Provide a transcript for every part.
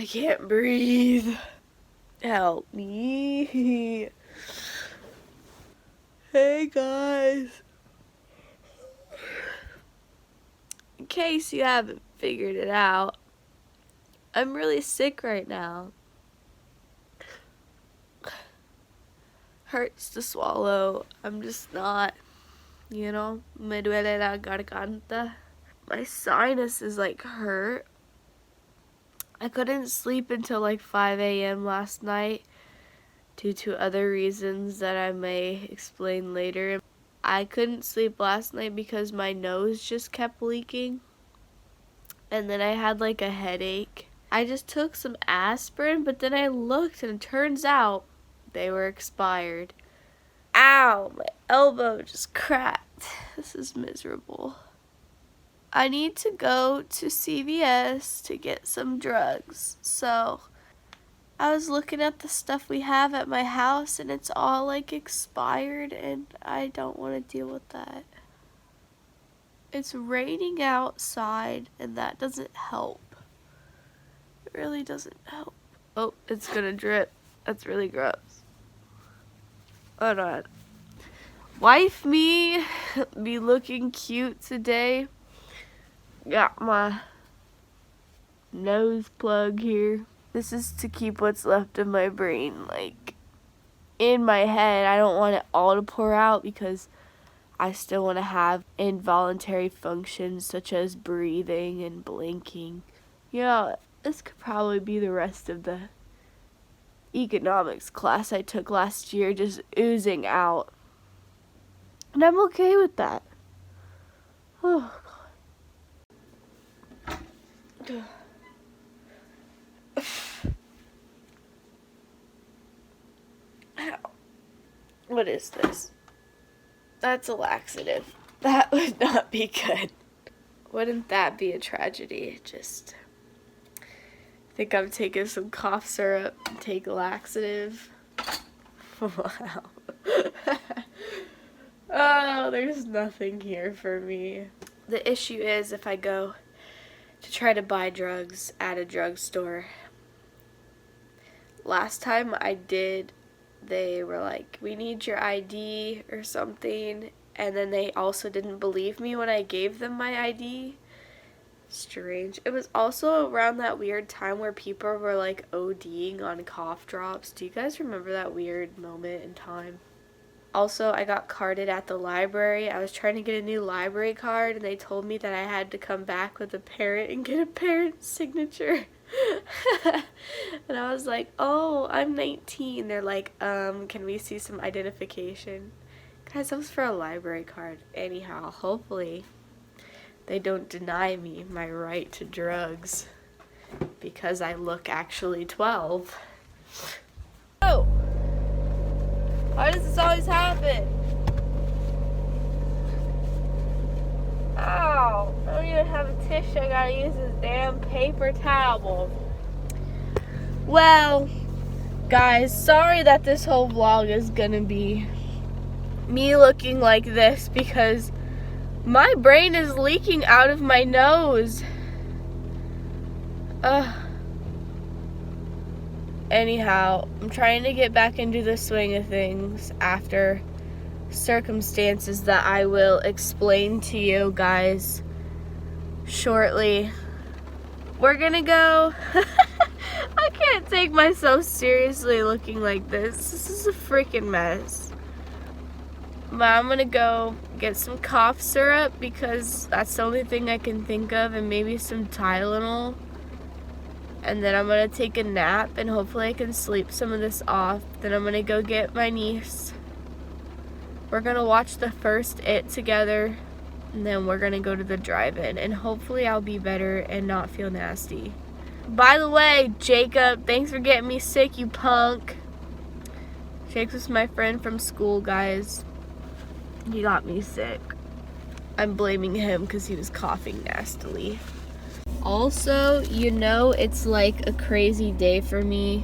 I can't breathe. Help me. Hey guys. In case you haven't figured it out, I'm really sick right now. Hurts to swallow. I'm just not, me duele la garganta. My sinus is like hurt. I couldn't sleep until like 5 a.m. last night due to other reasons that I may explain later. I couldn't sleep last night because my nose just kept leaking. And then I had like a headache. I just took some aspirin, but then I looked and it turns out they were expired. Ow, my elbow just cracked. This is miserable. I need to go to CVS to get some drugs. So I was looking at the stuff we have at my house and it's all like expired and I don't want to deal with that. It's raining outside and that doesn't help. It really doesn't help. Oh, it's gonna drip. That's really gross. Hold on. Wife me be looking cute today. Got my nose plug here. This is to keep what's left of my brain like in my head. I don't want it all to pour out because I still want to have involuntary functions such as breathing and blinking. This could probably be the rest of the economics class I took last year just oozing out. And I'm okay with that. Oh, God. Ow. What is this? That's a laxative. That would not be good. Wouldn't that be a tragedy? Just think I'm taking some cough syrup and take a laxative. Wow. Oh, there's nothing here for me. The issue is if I go to try to buy drugs at a drugstore. Last time I did, they were like, we need your ID or something. And then they also didn't believe me when I gave them my ID. Strange. It was also around that weird time where people were like ODing on cough drops. Do you guys remember that weird moment in time? Also, I got carded at the library. I was trying to get a new library card and they told me that I had to come back with a parent and get a parent's signature. And I was like, oh, I'm 19. They're like, can we see some identification? Guys, that was for a library card. Anyhow, hopefully they don't deny me my right to drugs because I look actually 12. Oh! Why does this always happen? Ow! I don't even have a tissue. I gotta use this damn paper towel. Well, guys, sorry that this whole vlog is gonna be me looking like this because my brain is leaking out of my nose. Anyhow, I'm trying to get back into the swing of things after circumstances that I will explain to you guys shortly. We're gonna go. I can't take myself seriously looking like this. This is a freaking mess. But I'm gonna go get some cough syrup because that's the only thing I can think of, and maybe some Tylenol. And then I'm gonna take a nap and hopefully I can sleep some of this off. Then I'm gonna go get my niece. We're gonna watch the first It together. And then we're gonna go to the drive-in. And hopefully I'll be better and not feel nasty. By the way, Jacob, thanks for getting me sick, you punk. Jake's was my friend from school, guys. He got me sick. I'm blaming him because he was coughing nastily. Also, it's like a crazy day for me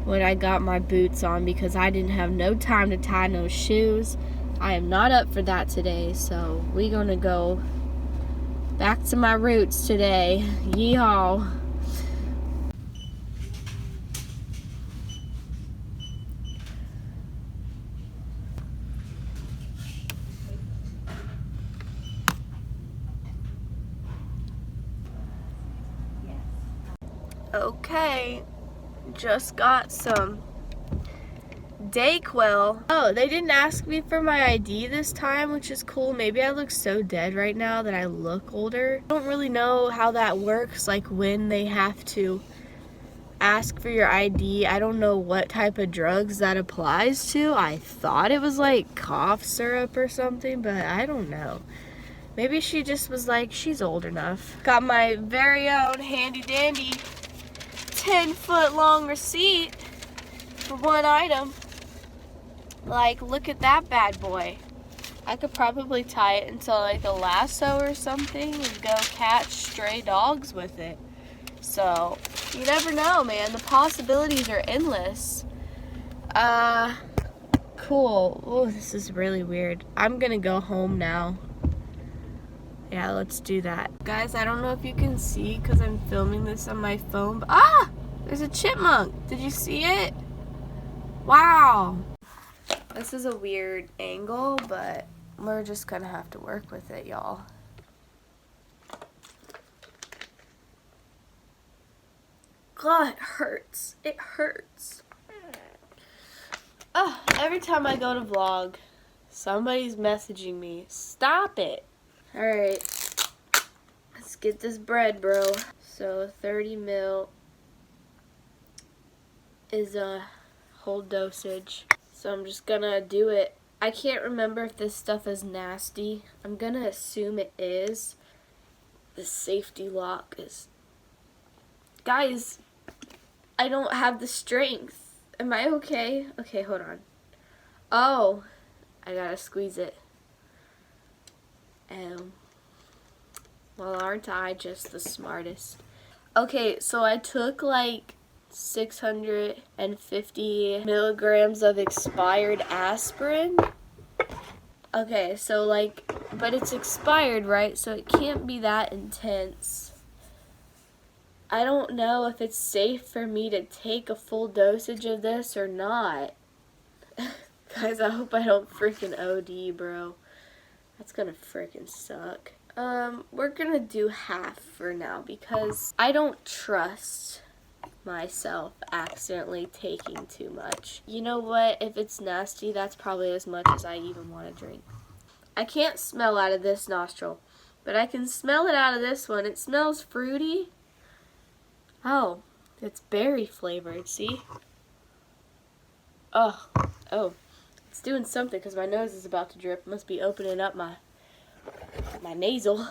when I got my boots on because I didn't have no time to tie no shoes. I am not up for that today, so we're gonna go back to my roots today. Yeehaw. Okay, just got some Dayquil. Oh, they didn't ask me for my ID this time, which is cool. Maybe I look so dead right now that I look older. I don't really know how that works, like when they have to ask for your ID. I don't know what type of drugs that applies to. I thought it was like cough syrup or something, but I don't know. Maybe she just was like, she's old enough. Got my very own handy dandy 10-foot long receipt for one item. Like, look at that bad boy. I could probably tie it into like a lasso or something and go catch stray dogs with it. So, you never know, man. The possibilities are endless. Cool. Oh, this is really weird. I'm gonna go home now. Yeah, let's do that. Guys, I don't know if you can see because I'm filming this on my phone. But, there's a chipmunk. Did you see it? Wow. This is a weird angle, but we're just gonna have to work with it, y'all. God, it hurts. It hurts. Oh, every time I go to vlog, somebody's messaging me. Stop it. Alright. Let's get this bread, bro. So 30 mil is a whole dosage. So I'm just gonna do it. I can't remember if this stuff is nasty. I'm gonna assume it is. The safety lock is... Guys, I don't have the strength. Am I okay? Okay, hold on. Oh, I gotta squeeze it. Well, aren't I just the smartest? Okay, so I took like 650 milligrams of expired aspirin. Okay, so like, but it's expired, right? So it can't be that intense. I don't know if it's safe for me to take a full dosage of this or not. Guys, I hope I don't freaking OD, bro. That's gonna freaking suck. We're gonna do half for now because I don't trust myself accidentally taking too much. You know what? If it's nasty, that's probably as much as I even want to drink. I can't smell out of this nostril, but I can smell it out of this one. It smells fruity. Oh, it's berry flavored, see? Oh, it's doing something because my nose is about to drip. Must be opening up my nasal.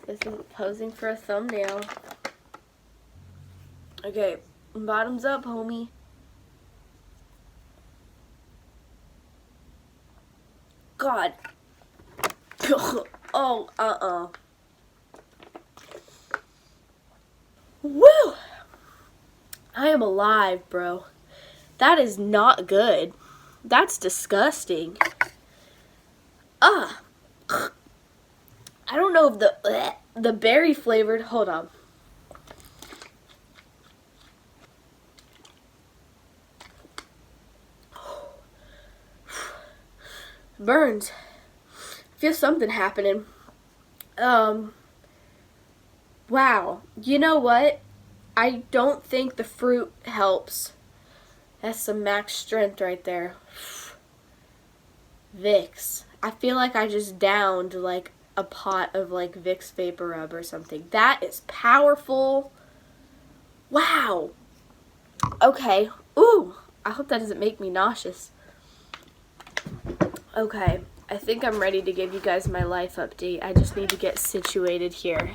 This is posing for a thumbnail. Okay, bottoms up, homie. God. Oh, Woo! I am alive, bro. That is not good. That's disgusting. I don't know if the berry flavored, hold on. Burns. I feel something happening. Wow. You know what? I don't think the fruit helps. That's some max strength right there. Vicks. I feel like I just downed like a pot of like Vicks Vapor Rub or something. That is powerful. Wow. Okay. Ooh. I hope that doesn't make me nauseous. Okay. I think I'm ready to give you guys my life update. I just need to get situated here,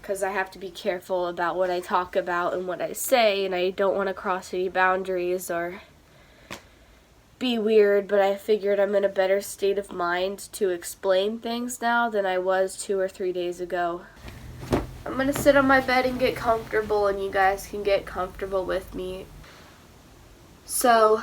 because I have to be careful about what I talk about and what I say, and I don't want to cross any boundaries or be weird, but I figured I'm in a better state of mind to explain things now than I was 2 or 3 days ago. I'm going to sit on my bed and get comfortable, and you guys can get comfortable with me. So,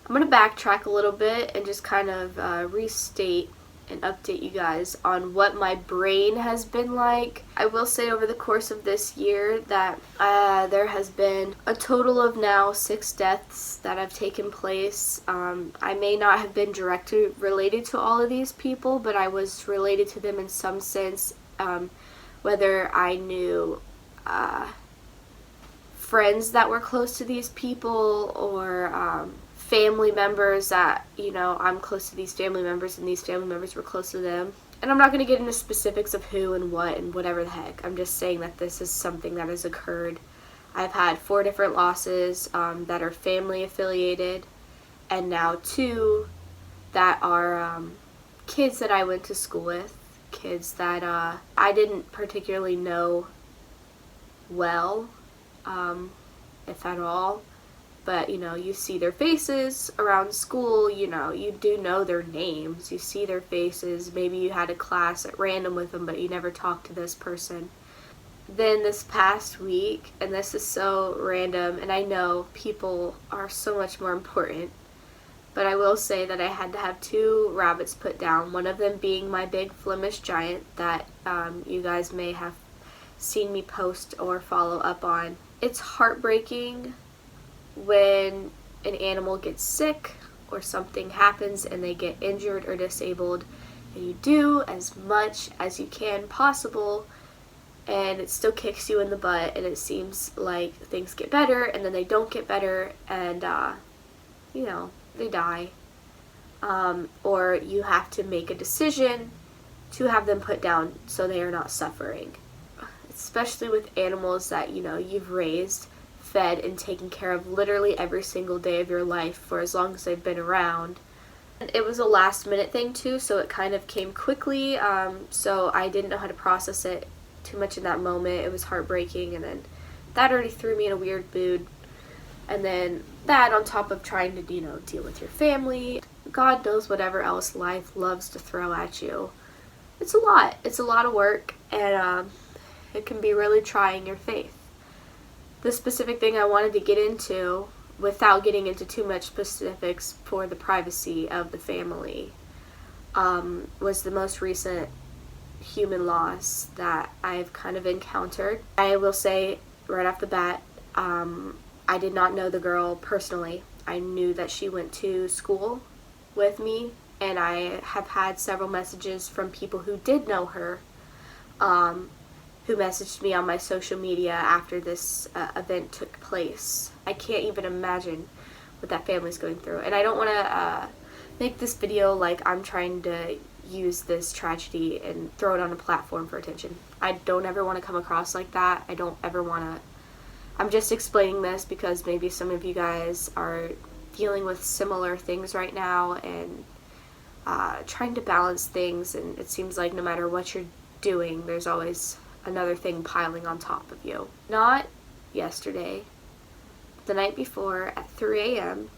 I'm going to backtrack a little bit and just kind of restate and update you guys on what my brain has been like. I will say over the course of this year that there has been a total of now 6 deaths that have taken place. I may not have been directly related to all of these people, but I was related to them in some sense, whether I knew friends that were close to these people, or family members that, I'm close to these family members and these family members were close to them. And I'm not going to get into specifics of who and what and whatever the heck. I'm just saying that this is something that has occurred. I've had 4 different losses that are family affiliated, and now 2 that are kids that I went to school with, kids that I didn't particularly know well, if at all, but you see their faces around school, you do know their names, you see their faces, maybe you had a class at random with them, but you never talked to this person. Then this past week, and this is so random, and I know people are so much more important, but I will say that I had to have 2 rabbits put down, one of them being my big Flemish giant that you guys may have seen me post or follow up on. It's heartbreaking when an animal gets sick or something happens and they get injured or disabled, and you do as much as you can possible, and it still kicks you in the butt, and it seems like things get better and then they don't get better, and they die, or you have to make a decision to have them put down so they are not suffering, especially with animals that you've raised, fed, and taken care of literally every single day of your life for as long as they've been around. And it was a last minute thing too, so it kind of came quickly, so I didn't know how to process it too much in that moment. It was heartbreaking, and then that already threw me in a weird mood, and then that on top of trying to deal with your family, God knows whatever else life loves to throw at you. It's a lot of work, and it can be really trying your faith. The specific thing I wanted to get into, without getting into too much specifics for the privacy of the family, was the most recent human loss that I've kind of encountered. I will say right off the bat, I did not know the girl personally. I knew that she went to school with me, and I have had several messages from people who did know her, who messaged me on my social media after this event took place. I can't even imagine what that family's going through. And I don't want to make this video like I'm trying to use this tragedy and throw it on a platform for attention. I don't ever want to come across like that. I don't ever want to. I'm just explaining this because maybe some of you guys are dealing with similar things right now and trying to balance things, and it seems like no matter what you're doing, there's always another thing piling on top of you. Not yesterday, the night before at 3 a.m.,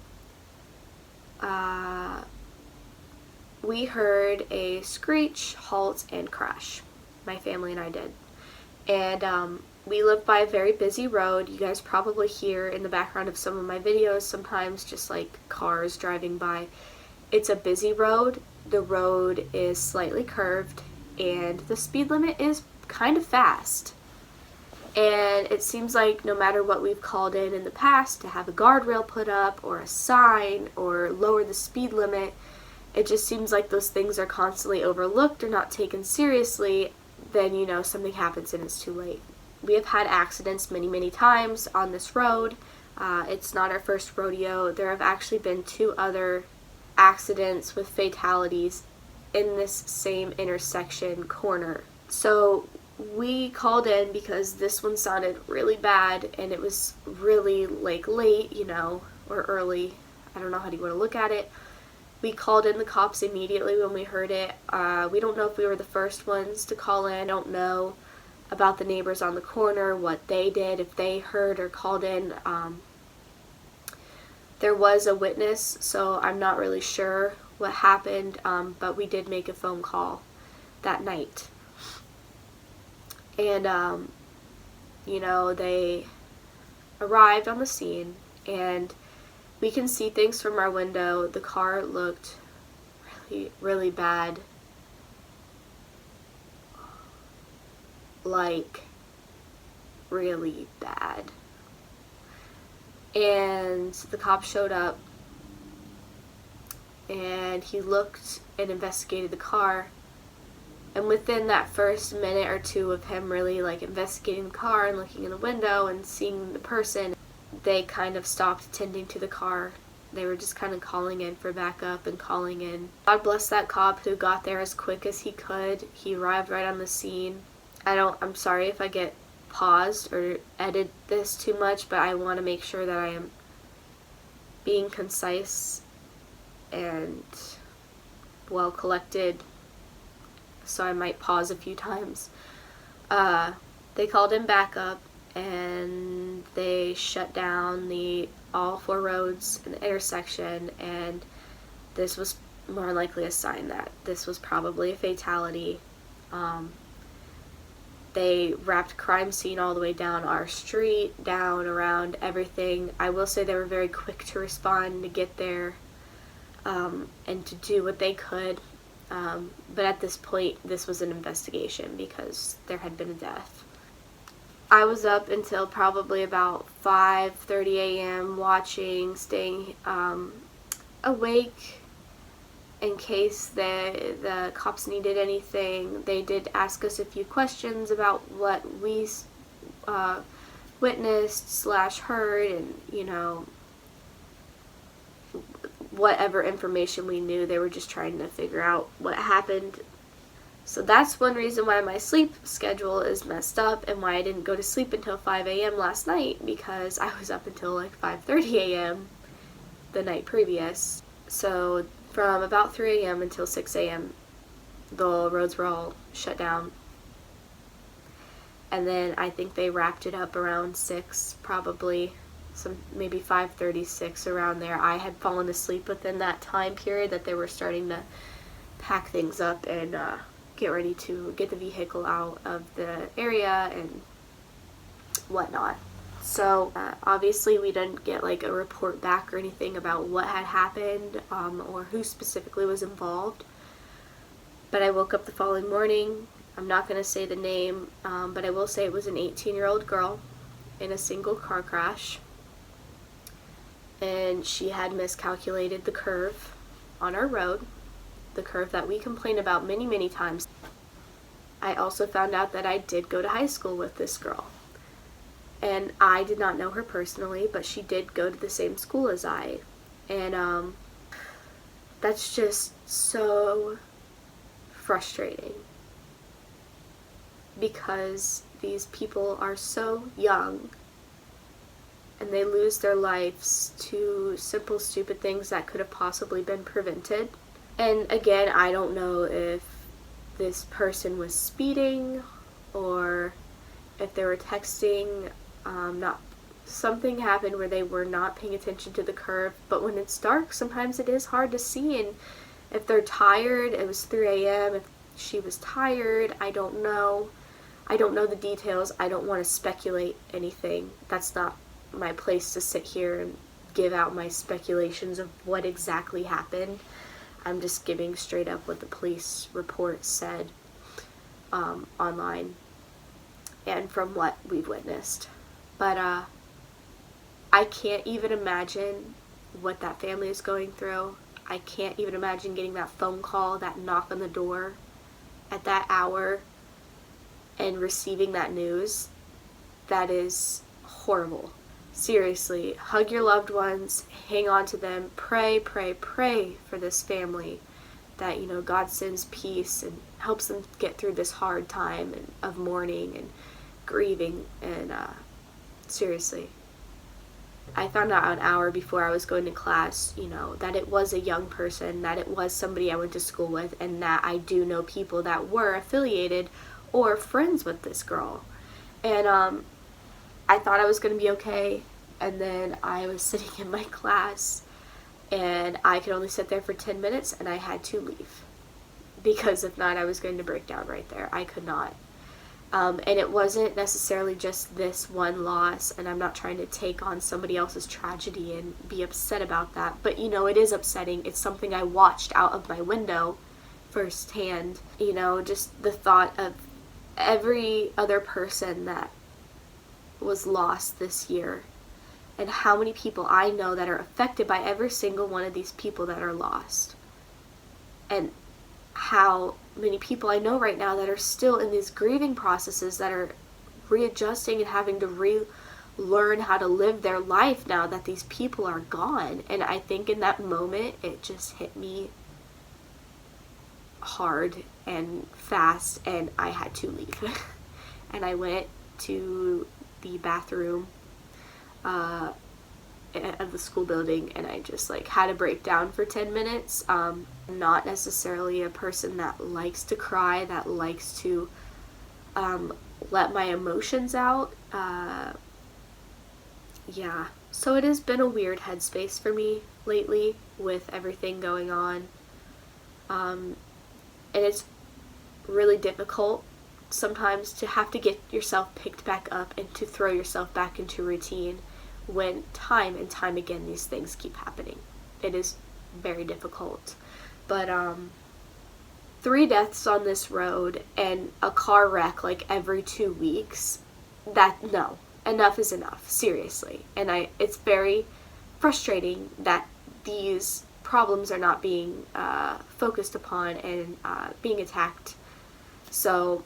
we heard a screech, halt, and crash. My family and I did. And we live by a very busy road. You guys probably hear in the background of some of my videos sometimes just like cars driving by. It's a busy road. The road is slightly curved, and the speed limit is kind of fast. And it seems like no matter what we've called in the past to have a guardrail put up or a sign or lower the speed limit, it just seems like those things are constantly overlooked or not taken seriously. Then something happens and it's too late. We have had accidents many times on this road. It's not our first rodeo. There have actually been 2 other accidents with fatalities in this same intersection corner. So we called in because this one sounded really bad, and it was really late, or early. I don't know how you want to look at it. We called in the cops immediately when we heard it. We don't know if we were the first ones to call in. I don't know about the neighbors on the corner, what they did, if they heard or called in. There was a witness, so I'm not really sure what happened, but we did make a phone call that night. And, they arrived on the scene, and we can see things from our window. The car looked really bad. Like, really bad. And the cop showed up, and he looked and investigated the car, And within that first minute or two of him really like investigating the car and looking in the window and seeing the person, they kind of stopped tending to the car. They were just kind of calling in for backup and calling in. God bless that cop who got there as quick as he could. He arrived right on the scene. I'm sorry if I get paused or edit this too much, but I want to make sure that I am being concise and well collected, so I might pause a few times. They called in backup and they shut down all 4 roads in the intersection, and this was more than likely a sign that this was probably a fatality. They wrapped crime scene all the way down our street, down around everything. I will say they were very quick to respond, to get there, and to do what they could. But at this point, this was an investigation because there had been a death. I was up until probably about 5:30 a.m. watching, staying awake in case the cops needed anything. They did ask us a few questions about what we witnessed / heard, and whatever information we knew. They were just trying to figure out what happened. So that's one reason why my sleep schedule is messed up and why I didn't go to sleep until 5 a.m. last night, because I was up until like 5:30 a.m. the night previous. So from about 3 a.m. until 6 a.m. the roads were all shut down. And then I think they wrapped it up around 6, probably. Maybe 5:36, around there. I had fallen asleep within that time period that they were starting to pack things up and get ready to get the vehicle out of the area and whatnot. So obviously we didn't get like a report back or anything about what had happened or who specifically was involved. But I woke up the following morning. I'm not going to say the name, but I will say it was an 18-year-old girl in a single car crash. And she had miscalculated the curve on our road, the curve that we complained about many, many times. I also found out that I did go to high school with this girl. And I did not know her personally, but she did go to the same school as I. And that's just so frustrating, because these people are so young and they lose their lives to simple, stupid things that could have possibly been prevented. And again, I don't know if this person was speeding or if they were texting. Something happened where they were not paying attention to the curve. But when it's dark, sometimes it is hard to see. And if they're tired, it was 3 a.m. If she was tired, I don't know. I don't know the details. I don't want to speculate anything. That's not my place to sit here and give out my speculations of what exactly happened. I'm just giving straight up what the police report said online and from what we've witnessed. But I can't even imagine what that family is going through. I can't even imagine getting that phone call, that knock on the door at that hour and receiving that news. That is horrible. Seriously, hug your loved ones, hang on to them, pray, pray, pray for this family, that, God sends peace and helps them get through this hard time of mourning and grieving. And seriously, I found out an hour before I was going to class, that it was a young person, that it was somebody I went to school with, and that I do know people that were affiliated or friends with this girl. And I thought I was going to be okay, and then I was sitting in my class, and I could only sit there for 10 minutes, and I had to leave. Because if not, I was going to break down right there. I could not. And it wasn't necessarily just this one loss, and I'm not trying to take on somebody else's tragedy and be upset about that, but it is upsetting. It's something I watched out of my window firsthand. Just the thought of every other person that was lost this year, and how many people I know that are affected by every single one of these people that are lost, and how many people I know right now that are still in these grieving processes, that are readjusting and having to relearn how to live their life now that these people are gone. And I think in that moment it just hit me hard and fast, and I had to leave. And I went to the bathroom of the school building, and I just like had a breakdown for 10 minutes. Not necessarily a person that likes to cry, that likes to let my emotions out. Yeah, so it has been a weird headspace for me lately with everything going on. And it's really difficult sometimes to have to get yourself picked back up and to throw yourself back into routine when time and time again these things keep happening. It is very difficult. But 3 deaths on this road and a car wreck like every 2 weeks, no, enough is enough, seriously. And it's very frustrating that these problems are not being focused upon and being attacked. So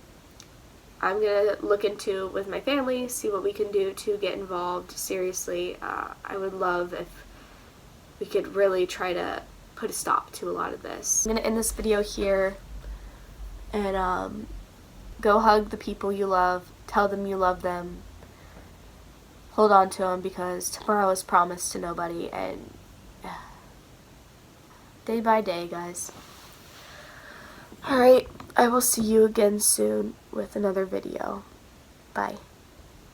I'm gonna look into it with my family, see what we can do to get involved. Seriously, I would love if we could really try to put a stop to a lot of this. I'm gonna end this video here, and go hug the people you love, tell them you love them, hold on to them, because tomorrow is promised to nobody, and day by day, guys. Alright, I will see you again soon with another video. Bye.